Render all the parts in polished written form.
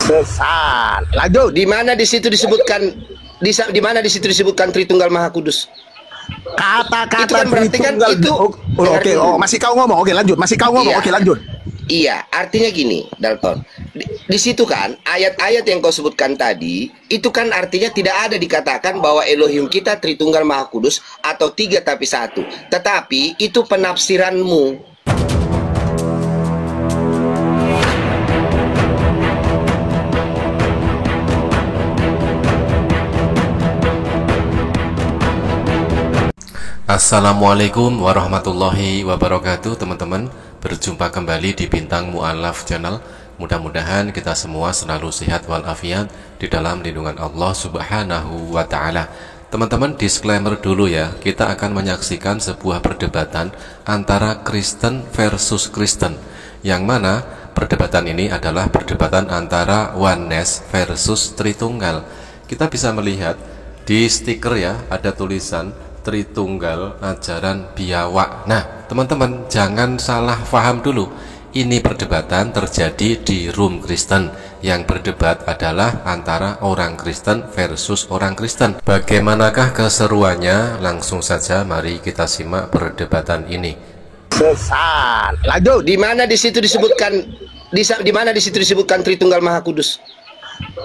Sesat. Lanjut. Di mana di situ disebutkan di mana di situ disebutkan Tritunggal Maha Kudus? Kata-kata Itu kan berarti kan itu Oke, masih kau ngomong. Oke, lanjut. Masih kau ngomong. Iya. Oke, lanjut. Iya, artinya gini, Dalton. Di situ kan ayat-ayat yang kau sebutkan tadi, itu kan artinya tidak ada dikatakan bahwa Elohim kita Tritunggal Maha Kudus atau tiga tapi satu. Tetapi itu penafsiranmu. Assalamualaikum warahmatullahi wabarakatuh, teman-teman. Berjumpa kembali di Bintang Mu'alaf Channel. Mudah-mudahan kita semua selalu sehat walafiat di dalam lindungan Allah Subhanahu wa Ta'ala. Teman-teman, disclaimer dulu ya. Kita akan menyaksikan sebuah perdebatan antara Kristen versus Kristen, yang mana perdebatan ini adalah perdebatan antara Oneness versus Tritunggal. Kita bisa melihat di stiker ya, ada tulisan Tritunggal ajaran biawak. Nah, teman-teman jangan salah paham dulu. Ini perdebatan terjadi di room Kristen. Yang berdebat adalah antara orang Kristen versus orang Kristen. Bagaimanakah keseruannya? Langsung saja mari kita simak perdebatan ini. Sesat. Lanjut. Di mana di situ disebutkan di mana di situ disebutkan Tritunggal Maha Kudus?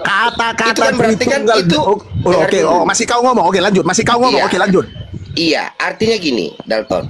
Kata-kata Itu kan berarti kan itu Oke, masih kau ngomong. Oke, lanjut. Masih kau ngomong. Iya. Oke, lanjut. Iya, artinya gini, Dalton.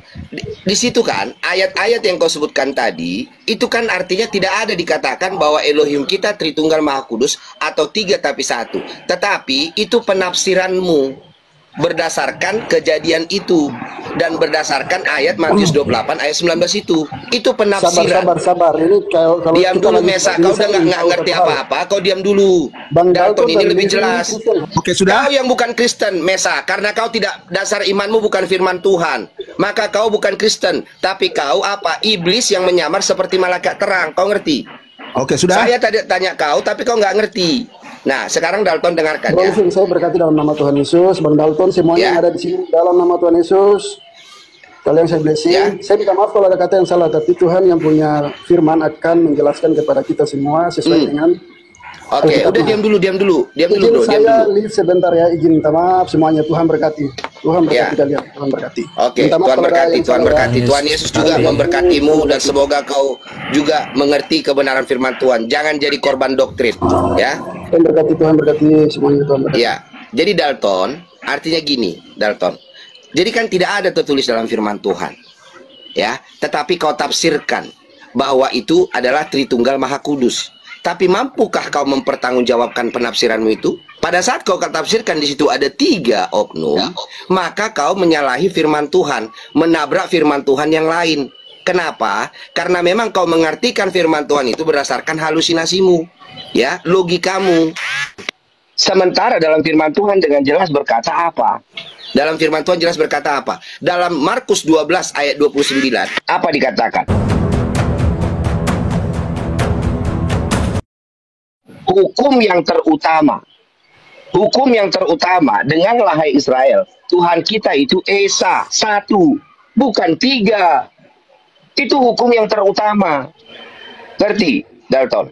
Di situ kan ayat-ayat yang kau sebutkan tadi, itu kan artinya tidak ada dikatakan bahwa Elohim kita Tritunggal Maha Kudus atau tiga tapi satu. Tetapi itu penafsiranmu berdasarkan kejadian itu dan berdasarkan ayat Matius 28 ayat 19 itu. Itu penafsiran. Sabar. Ini kalau Diam dulu, Mesa. Kau udah nggak ngerti apa-apa. Kau diam dulu. Bang Dalton, ini dan lebih Livi jelas. Oke, sudah. Kau yang bukan Kristen, Mesa, karena kau tidak, dasar imanmu bukan firman Tuhan, maka kau bukan Kristen. Tapi kau apa? Iblis yang menyamar seperti malaikat terang. Kau ngerti? Oke, sudah. Saya tadi tanya kau, tapi kau nggak ngerti. Nah, sekarang Dalton dengarkan Bang ya. Livi, saya berkati dalam nama Tuhan Yesus. Bang Dalton, semuanya yang ada di sini dalam nama Tuhan Yesus. Kalian saya blessing. Saya minta maaf kalau ada kata yang salah, tapi Tuhan yang punya firman akan menjelaskan kepada kita semua sesuai dengan Oke, udah diam dulu. Diam dulu, bro. Diam saya dulu. live sebentar ya, izin minta maaf semuanya. Tuhan berkati. Tuhan berkati kalian. Tuhan berkati. Oke, Minta maaf Tuhan kepada berkati, yang Tuhan salah. berkati. Tuhan Yesus juga memberkatimu dan semoga kau juga mengerti kebenaran firman Tuhan. Jangan jadi korban doktrin, ya. Tuhan berkati semuanya. Tuhan berkati. Ya. Jadi Dalton, artinya gini, Dalton. Jadi kan tidak ada tertulis dalam firman Tuhan. Ya, tetapi kau tafsirkan bahwa itu adalah Tritunggal Maha Kudus. Tapi mampukah kau mempertanggungjawabkan penafsiranmu itu? Pada saat kau tafsirkan di situ ada tiga oknum, maka kau menyalahi firman Tuhan, menabrak firman Tuhan yang lain. Kenapa? Karena memang kau mengartikan firman Tuhan itu berdasarkan halusinasimu, ya, logikamu. Sementara dalam firman Tuhan dengan jelas berkata apa? Dalam firman Tuhan jelas berkata apa? Dalam Markus 12 ayat 29, apa dikatakan? Hukum yang terutama, dengarlah hai Israel, Tuhan kita itu Esa, satu, bukan tiga. Itu hukum yang terutama. Ngerti, Dalton?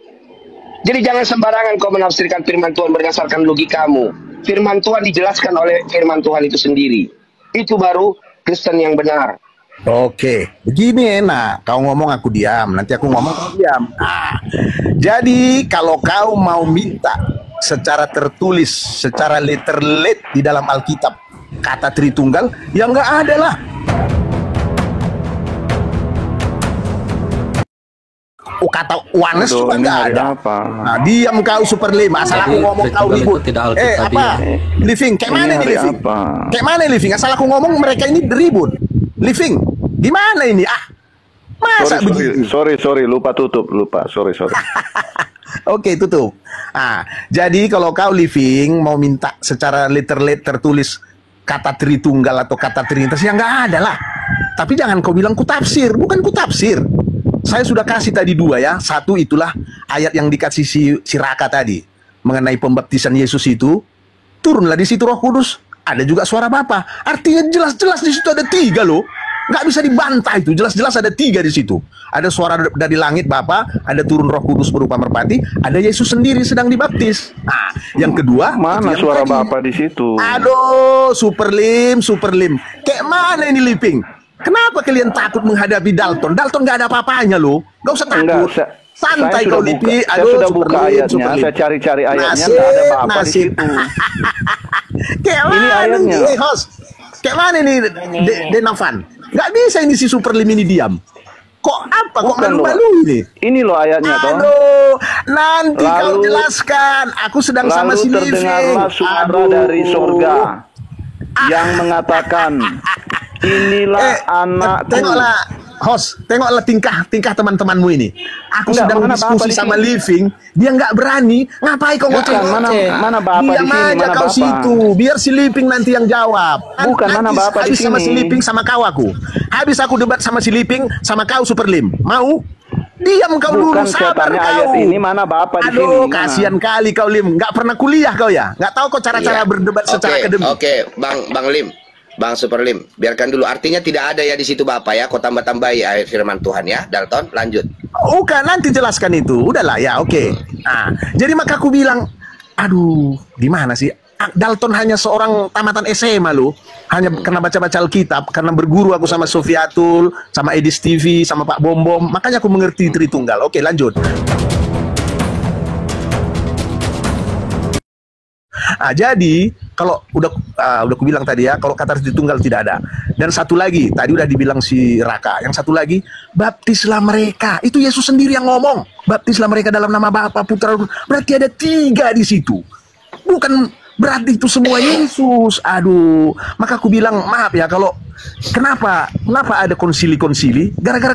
Jadi jangan sembarangan kau menafsirkan firman Tuhan berdasarkan logikamu. Firman Tuhan dijelaskan oleh firman Tuhan itu sendiri. Itu baru Kristen yang benar. Oke, begini enak. Kau ngomong aku diam, nanti aku ngomong kau diam. Nah, jadi kalau kau mau minta secara tertulis, secara letterlet di dalam Alkitab kata Tritunggal, ya nggak ada lah. Oh, kata Oneness juga nggak ada. Nah, diam kau super lima. Asal aku ngomong kau ribut. Apa? Living, kayak mana nih Living? Kayak mana Living? Asal aku ngomong mereka ini ribut. Living, gimana ini? Masa begini? Sorry, lupa tutup, sorry. Oke, tutup. Jadi kalau kau Living mau minta secara letterlet tertulis kata Tritunggal atau kata Trinitas, ya nggak ada lah. Tapi jangan kau bilang kutafsir, bukan kutafsir. Saya sudah kasih tadi dua ya. Satu itulah ayat yang dikasih si Raka tadi mengenai pembaptisan Yesus itu, turunlah di situ Roh Kudus. Ada juga suara Bapa. Artinya jelas-jelas di situ ada tiga loh. Nggak bisa dibantah itu. Jelas-jelas ada 3 di situ. Ada suara dari langit Bapa, ada turun Roh Kudus berupa merpati, ada Yesus sendiri sedang dibaptis. Nah, yang kedua, Mana suara Bapa di situ? Aduh, super lim. Kayak mana ini Liping? Kenapa kalian takut menghadapi Dalton? Dalton nggak ada apa-apanya loh. Nggak usah takut. Santai kau Lipi. Saya sudah buka ayatnya. Saya cari-cari ayatnya. Nggak ada Bapa di situ. Kayak Ini mana ayatnya. nih, host? Kayak mana nih, Denavan? Nggak bisa ini si super lim ini diam. Kok apa? Kok Bukan, malu-malu ini? Ini loh ayatnya toh. Aduh, nanti kau Lalu- jelaskan. Aku sedang sama si Lalu Living. terdengarlah suara dari sorga yang mengatakan, inilah anakku. Tengoklah, host, tengoklah tingkah teman-temanmu ini. Aku Enggak, sedang mana diskusi Bapak di sama sini? Living, dia nggak berani. Ngapain kau Bukan, mana Bapak di Diam sini, aja mana kau Bapak? situ, biar si Living nanti yang jawab. Bukan, mana Bapak di habis sama si sini? Living sama kau aku. Habis aku debat sama si Living sama kau Super Lim. Mau? Diam kau dulu, Bukan, saya sabar tanya kau. ayat ini, mana Bapak di sini? Aduh, Mana? kasihan kali kau Lim. Nggak pernah kuliah kau ya? Nggak tahu kau cara-cara Iya. berdebat secara Oke, akademik. Oke, Bang Lim. Bang Super Lim, biarkan dulu. Artinya tidak ada ya di situ Bapak ya. Kau tambah-tambahi ayat firman Tuhan ya. Dalton, lanjut. Bukan, nanti jelaskan itu. Udahlah ya, oke. Nah, jadi maka aku bilang, aduh, gimana sih? Dalton hanya seorang tamatan SMA loh. Hanya karena baca-baca Alkitab, karena berguru aku sama Sofiatul, sama Edis TV, sama Pak Bom. Makanya aku mengerti Tritunggal. Oke, lanjut. Jadi kalau udah aku bilang tadi ya, kalau kata Tritunggal tidak ada. Dan satu lagi, tadi udah dibilang si Raka. Yang satu lagi, baptislah mereka. Itu Yesus sendiri yang ngomong. Baptislah mereka dalam nama Bapa, Putra, berarti ada 3 di situ. Bukan berarti itu semua Yesus. Aduh, maka aku bilang maaf ya kalau kenapa ada konsili-konsili gara-gara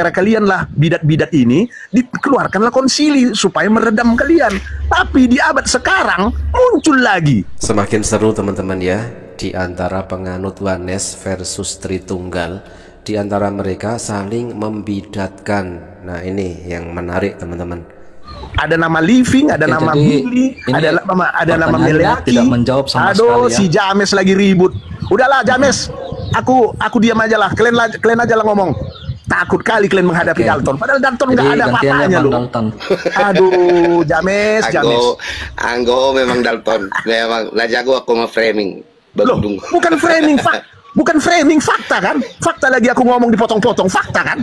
kalian lah bidat-bidat ini dikeluarkanlah konsili supaya meredam kalian. Tapi di abad sekarang muncul lagi. Semakin seru teman-teman ya, di antara penganut Wanes versus Tritunggal, di antara mereka saling membidatkan. Nah ini yang menarik teman-teman. Ada nama Living, ada Oke, nama jadi Billy, ada nama pertanyaannya Meleaki. tidak menjawab sama Aduh, sekali ya. si James lagi ribut. Udahlah James, aku diam aja lah. Kalian aja lah ngomong. Takut kali kalian menghadapi Oke. Dalton. Padahal Dalton nggak Jadi ada gantiannya apa-apanya Bang loh. Dalton. Aduh, James. Anggo memang Dalton. Memang lah jago aku nge-framing. Loh, Bedung. bukan framing fakta kan? Fakta lagi aku ngomong dipotong-potong fakta kan?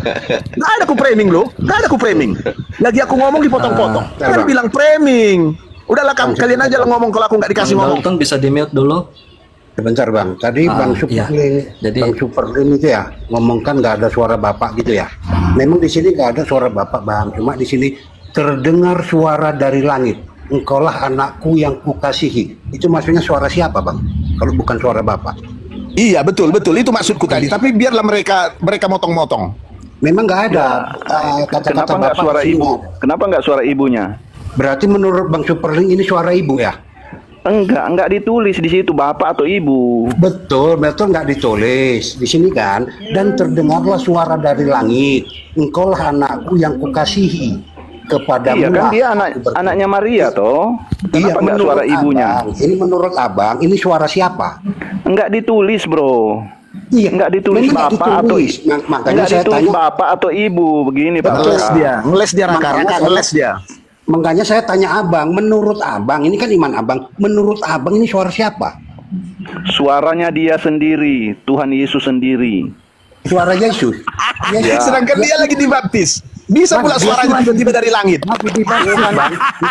Nggak ada aku framing loh, nggak ada aku framing. Lagi aku ngomong dipotong-potong. Kan bilang framing. Udahlah kalian aja lah ngomong kalau aku nggak dikasih Bang ngomong. Dalton bisa di mute dulu. Sebentar Bang, tadi Bang iya. Jadi- Superlin itu ya ngomongkan nggak ada suara Bapak gitu ya. Memang di sini nggak ada suara Bapak Bang, cuma di sini terdengar suara dari langit. Engkaulah anakku yang kukasihi. Itu maksudnya suara siapa Bang? Kalau bukan suara Bapak. Iya betul itu maksudku tadi. Tapi biarlah mereka motong-motong. Memang nggak ada kata-kata Kenapa nggak Bapak suara di sini. ibu? Kenapa nggak suara ibunya? Berarti menurut Bang Superlin ini suara ibu ya? Enggak ditulis di situ bapak atau ibu. Betul nggak ditulis di sini kan. Dan terdengarlah suara dari langit. Engkaulah anakku yang kukasihi. Kepadamu Iya kan lah dia aku berkenan. anaknya Maria toh. Iya, Kenapa nggak menurut suara ibunya? Abang, ini menurut abang, ini suara siapa? Enggak ditulis bro. Iya, Enggak ditulis memang nggak bapak atau ditulis. Makanya enggak saya ditulis tanya, bapak atau ibu begini Pak. Ngeles dia Raka ngeles dia. makanya saya tanya abang, menurut abang, ini kan iman abang, menurut abang ini suara siapa? Suaranya dia sendiri, Tuhan Yesus sendiri. Suara Yesus. Ya. Sedangkan dia lagi dibaptis. Bisa pula suaranya tiba-tiba dari langit.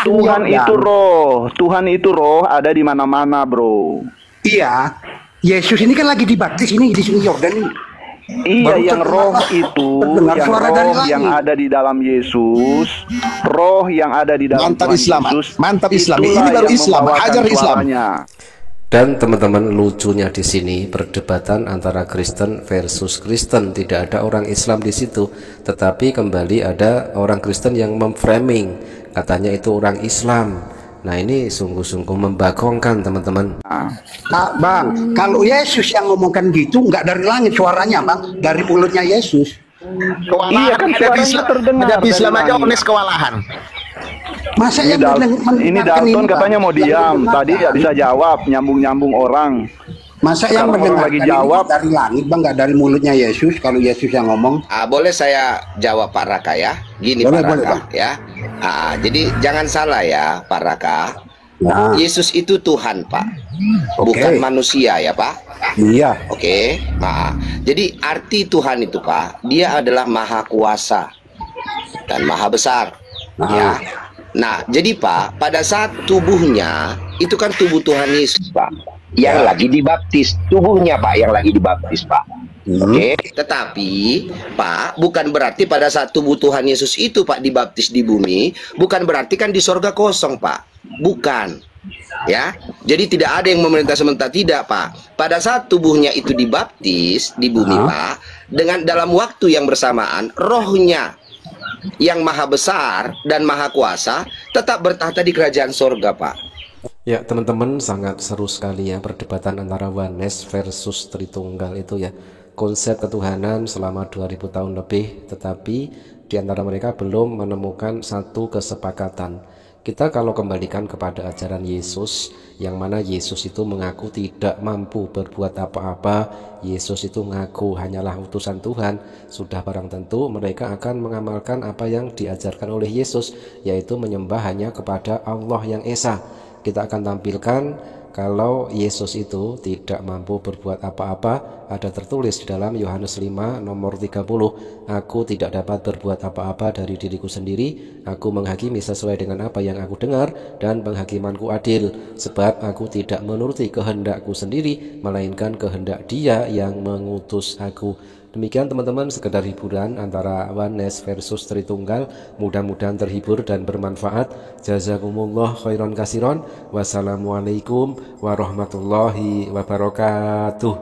Tuhan itu roh, Tuhan itu roh ada di mana-mana bro. Iya, Yesus ini kan lagi dibaptis ini di sini Yordan ini. Iya, Baru yang terdengar- roh itu, terdengar yang suara dari roh langit. yang ada di dalam Yesus, roh yang ada di dalam Mantap Tuhan Islam, Yesus. mantap Islam. Itulah Ini baru yang Islam, membawakan ajar Islam. suaranya. Dan teman-teman lucunya di sini perdebatan antara Kristen versus Kristen, tidak ada orang Islam di situ, tetapi kembali ada orang Kristen yang memframing, katanya itu orang Islam. Nah ini sungguh-sungguh membagongkan teman-teman. Bang, kalau Yesus yang ngomongkan gitu, nggak dari langit suaranya bang, dari mulutnya Yesus. Iya kan suaranya terdengar Ada Islam dari aja langit. ones kewalahan. Masa Ini, yang ini Dalton katanya mau diam, tadi ya bisa jawab, nyambung-nyambung orang. Masa yang Sekarang orang mendengarkan lagi ini jawab. dari langit bang, nggak dari mulutnya Yesus? Kalau Yesus yang ngomong. Boleh saya jawab Pak Raka ya? Gini Boleh, Pak boleh, Raka Bang. ya. Jadi jangan salah ya Pak Raka. Nah, Yesus itu Tuhan Pak, Oke. bukan manusia ya Pak. iya. Oke. Nah, jadi arti Tuhan itu Pak, Dia adalah Maha Kuasa dan Maha Besar. Nah. Ya. Nah, jadi Pak, pada saat tubuhnya itu kan tubuh Tuhan Yesus Pak, yang lagi dibaptis, tubuhnya Pak yang lagi dibaptis Pak. Oke, tetapi Pak, bukan berarti pada saat tubuh Tuhan Yesus itu Pak dibaptis di bumi, bukan berarti kan di sorga kosong Pak, bukan. Ya, jadi tidak ada yang memerintah sementara, tidak Pak. Pada saat tubuhnya itu dibaptis di bumi Pak, dengan dalam waktu yang bersamaan, rohnya yang maha besar dan maha kuasa tetap bertahta di kerajaan sorga Pak. Ya teman-teman, sangat seru sekali ya perdebatan antara oneness versus Tritunggal itu ya. Konsep ketuhanan selama 2000 tahun lebih, tetapi di antara mereka belum menemukan satu kesepakatan. Kita kalau kembalikan kepada ajaran Yesus, yang mana Yesus itu mengaku tidak mampu berbuat apa-apa, Yesus itu mengaku hanyalah utusan Tuhan, sudah barang tentu mereka akan mengamalkan apa yang diajarkan oleh Yesus, yaitu menyembah hanya kepada Allah yang Esa. Kita akan tampilkan kalau Yesus itu tidak mampu berbuat apa-apa, ada tertulis di dalam Yohanes 5 nomor 30, aku tidak dapat berbuat apa-apa dari diriku sendiri, aku menghakimi sesuai dengan apa yang aku dengar, dan penghakimanku adil, sebab aku tidak menuruti kehendakku sendiri, melainkan kehendak Dia yang mengutus aku. Demikian teman-teman, sekedar hiburan antara oneness versus Tritunggal. Mudah-mudahan terhibur dan bermanfaat. Jazakumullah khairan kasiron. Wassalamualaikum warahmatullahi wabarakatuh.